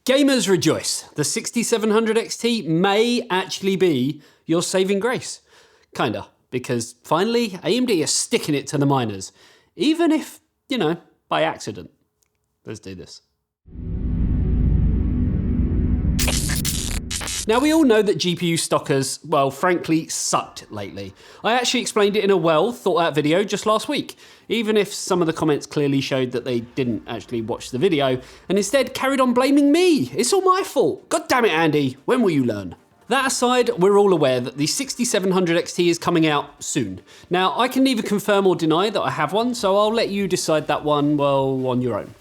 Gamers rejoice, the 6700 XT may actually be your saving grace. Kinda, because finally AMD are sticking it to the miners, even if, by accident. Let's do this. Now, we all know that GPU stockers, well, frankly, sucked lately. I actually explained it in a well-thought-out video just last week, even if some of the comments clearly showed that they didn't actually watch the video, and instead carried on blaming me. It's all my fault. God damn it, Andy. When will you learn? That aside, we're all aware that the 6700 XT is coming out soon. Now, I can neither confirm or deny that I have one, so I'll let you decide that one, well, on your own.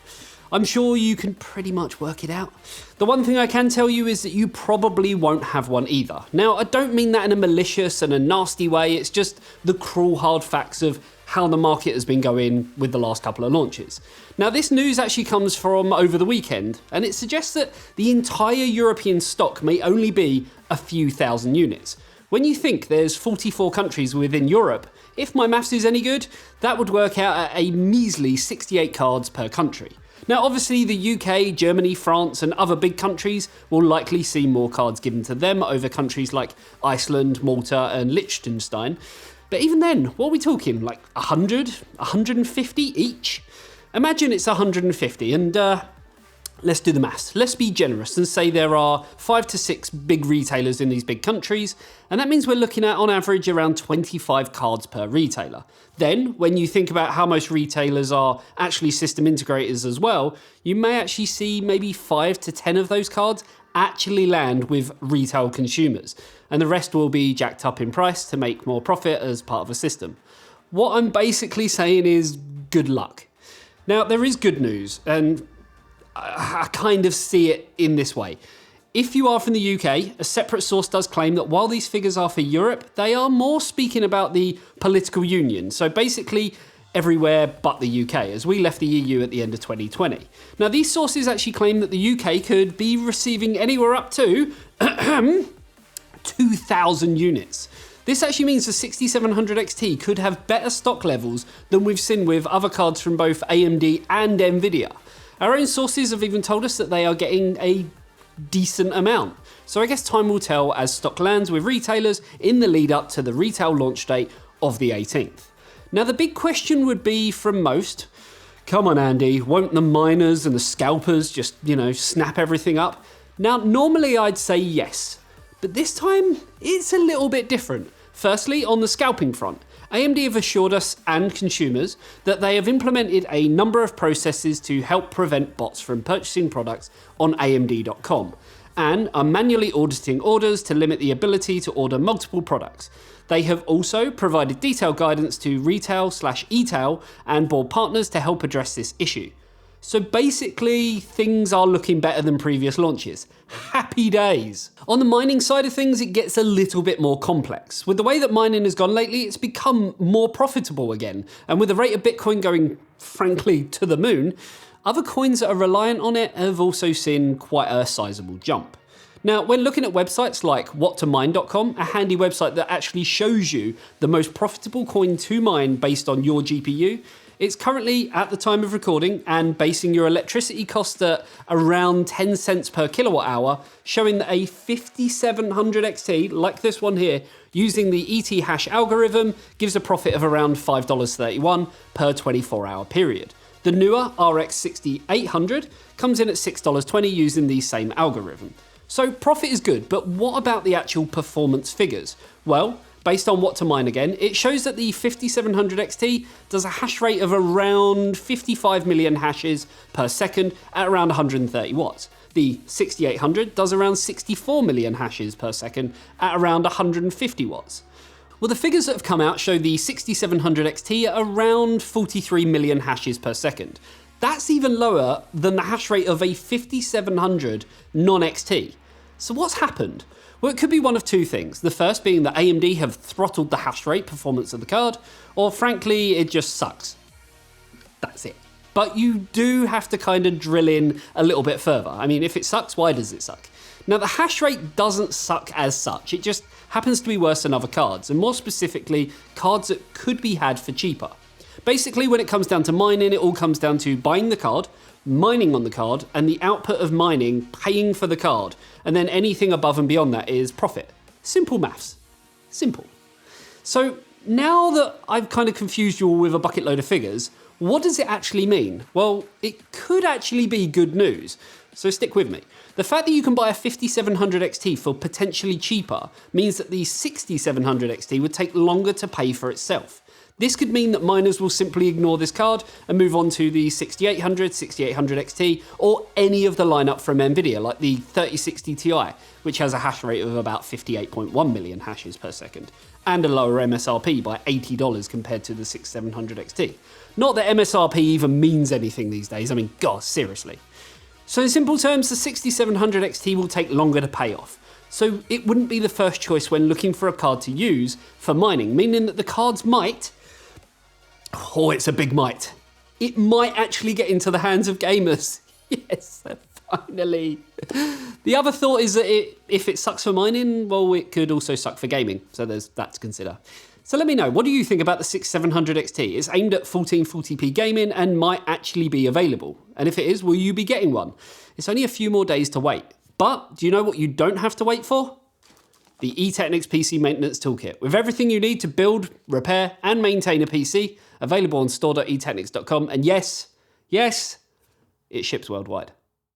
I'm sure you can pretty much work it out. The one thing I can tell you is that you probably won't have one either. Now, I don't mean that in a malicious and a nasty way, it's just the cruel hard facts of how the market has been going with the last couple of launches. Now, this news actually comes from over the weekend, and it suggests that the entire European stock may only be a few thousand units. When you think there's 44 countries within Europe, if my maths is any good, that would work out at a measly 68 cards per country. Now, obviously, the UK, Germany, France, and other big countries will likely see more cards given to them over countries like Iceland, Malta, and Liechtenstein. But even then, what are we talking? Like 100, 150 each? Imagine it's 150, and let's do the maths. Let's be generous and say there are 5 to 6 big retailers in these big countries, and that means we're looking at, on average, around 25 cards per retailer. Then, when you think about how most retailers are actually system integrators as well, you may actually see maybe 5 to 10 of those cards actually land with retail consumers, and the rest will be jacked up in price to make more profit as part of a system. What I'm basically saying is good luck. Now, there is good news, and I kind of see it in this way. If you are from the UK, a separate source does claim that while these figures are for Europe, they are more speaking about the political union. So basically everywhere but the UK, as we left the EU at the end of 2020. Now, these sources actually claim that the UK could be receiving anywhere up to 2,000 units. This actually means the 6700 XT could have better stock levels than we've seen with other cards from both AMD and Nvidia. Our own sources have even told us that they are getting a decent amount. So I guess time will tell as stock lands with retailers in the lead up to the retail launch date of the 18th. Now, the big question would be from most, come on Andy, won't the miners and the scalpers just, snap everything up? Now, normally I'd say yes, but this time it's a little bit different. Firstly, on the scalping front, AMD have assured us and consumers that they have implemented a number of processes to help prevent bots from purchasing products on AMD.com and are manually auditing orders to limit the ability to order multiple products. They have also provided detailed guidance to retail/e-tail and board partners to help address this issue. So basically, things are looking better than previous launches. Happy days. On the mining side of things, it gets a little bit more complex. With the way that mining has gone lately, it's become more profitable again. And with the rate of Bitcoin going, frankly, to the moon, other coins that are reliant on it have also seen quite a sizable jump. Now, when looking at websites like whattomine.com, a handy website that actually shows you the most profitable coin to mine based on your GPU, it's currently, at the time of recording, and basing your electricity cost at around 10 cents per kilowatt hour, showing that a 5700 XT, like this one here, using the ET hash algorithm, gives a profit of around $5.31 per 24-hour period. The newer RX 6800 comes in at $6.20 using the same algorithm. So profit is good, but what about the actual performance figures? Well, based on what to mine again, it shows that the 5700 XT does a hash rate of around 55 million hashes per second at around 130 watts. The 6800 does around 64 million hashes per second at around 150 watts. Well, the figures that have come out show the 6700 XT at around 43 million hashes per second. That's even lower than the hash rate of a 5700 non-XT. So what's happened? Well, it could be one of two things. The first being that AMD have throttled the hash rate performance of the card, or frankly, it just sucks. That's it. But you do have to kind of drill in a little bit further. I mean, if it sucks, why does it suck? Now, the hash rate doesn't suck as such. It just happens to be worse than other cards, and more specifically, cards that could be had for cheaper. Basically, when it comes down to mining, it all comes down to buying the card, mining on the card, and the output of mining paying for the card. And then anything above and beyond that is profit. Simple maths. Simple. So now that I've kind of confused you all with a bucket load of figures, what does it actually mean? Well, it could actually be good news. So stick with me. The fact that you can buy a 5700 XT for potentially cheaper means that the 6700 XT would take longer to pay for itself. This could mean that miners will simply ignore this card and move on to the 6800, 6800 XT, or any of the lineup from Nvidia, like the 3060 Ti, which has a hash rate of about 58.1 million hashes per second, and a lower MSRP by $80 compared to the 6700 XT. Not that MSRP even means anything these days, I mean, God, seriously. So in simple terms, the 6700 XT will take longer to pay off. So it wouldn't be the first choice when looking for a card to use for mining, meaning that the cards might, oh, it's a big might, it might actually get into the hands of gamers. Yes, finally. The other thought is that if it sucks for mining, well, it could also suck for gaming. So there's that to consider. So let me know, what do you think about the 6700 XT? It's aimed at 1440p gaming and might actually be available. And if it is, will you be getting one? It's only a few more days to wait. But do you know what you don't have to wait for? The eTeknix PC Maintenance Toolkit, with everything you need to build, repair, and maintain a PC, available on store.eteknix.com. And yes, it ships worldwide.